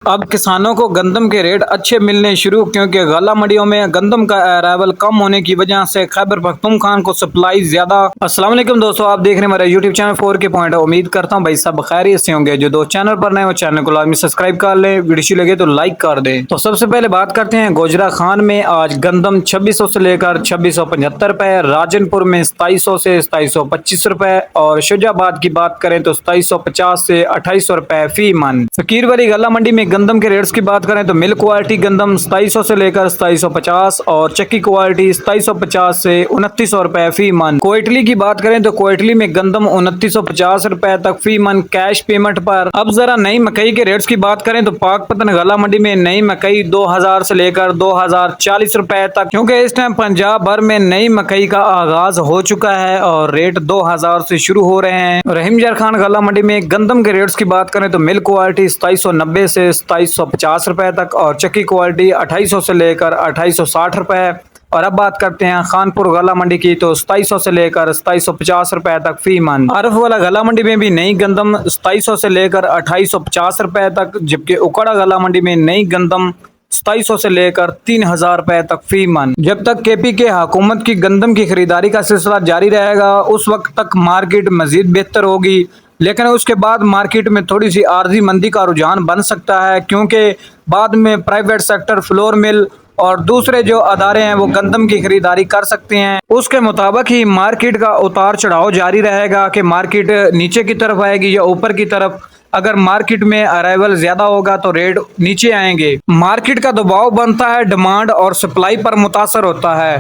अब किसानों को गंदम के रेट अच्छे मिलने शुरू, क्योंकि गला मंडियों में गंदम का अराइवल कम होने की वजह से खैबर पख्तूनख्वा को सप्लाई ज्यादा। अस्सलाम वालेकुम दोस्तों, आप देख रहे हैं हमारा यूट्यूब चैनल 4 के पॉइंट। उम्मीद करता हूं भाई सब खैरियत से होंगे। जो दोस्त चैनल पर नए हो चैनल को लाजमी सब्सक्राइब कर लें, वीडियो लगे तो लाइक कर दें। तो सबसे पहले बात करते हैं गोजरा खान में आज गंदम 2600 से लेकर 2675 रुपए, राजनपुर में 2700 से 2725 रुपए और शुजाबाद की बात करें तो 2750 से 2800 रुपए फी मन। फकीर वाली गला मंडी में गंदम के रेट्स की बात करें तो मिल्क क्वालिटी गंदम 2700 से लेकर 2750 और चक्की क्वालिटी 2750 से 2900 रुपए फी मन। कोयटली की बात करें तो कोयटली में गंदम 2950 रुपए तक फी मन कैश पेमेंट पर। अब जरा नई मकई के रेट्स की बात करें तो पाकपतन गला मंडी में नई मकई 2000 से लेकर 2040 रुपए तक, क्योंकि इस टाइम पंजाब भर में नई मकई का आगाज हो चुका है और रेट 2000 से शुरू हो रहे हैं। रहीमजर खान गला मंडी में गंदम के रेट्स की बात करें तो मिल्क क्वालिटी 2790 से 2750 रुपए तक और चक्की क्वालिटी 2800 से लेकर 2860 रुपए। और अब बात करते हैं खानपुर गला मंडी की, तो 2700 से लेकर 2750 रुपए तक फी मन। आरफ वाला गला मंडी में भी नई गंदम 2700 से लेकर 2850 रुपए तक, जबकि उकड़ा गला मंडी में नई गंदम 2700 से लेकर 3000 रुपए तक फी मन। जब तक केपी के हुकूमत की गंदम की खरीदारी का सिलसिला जारी रहेगा उस वक्त तक मार्केट मजीद बेहतर होगी, लेकिन उसके बाद मार्केट में थोड़ी सी आर्जी मंदी का रुझान बन सकता है, क्योंकि बाद में प्राइवेट सेक्टर, फ्लोर मिल और दूसरे जो अदारे हैं वो गंदम की खरीदारी कर सकते हैं। उसके मुताबिक ही मार्केट का उतार चढ़ाव जारी रहेगा कि मार्केट नीचे की तरफ आएगी या ऊपर की तरफ। अगर मार्केट में अराइवल ज्यादा होगा तो रेट नीचे आएंगे। मार्केट का दबाव बनता है, डिमांड और सप्लाई पर मुतासर होता है।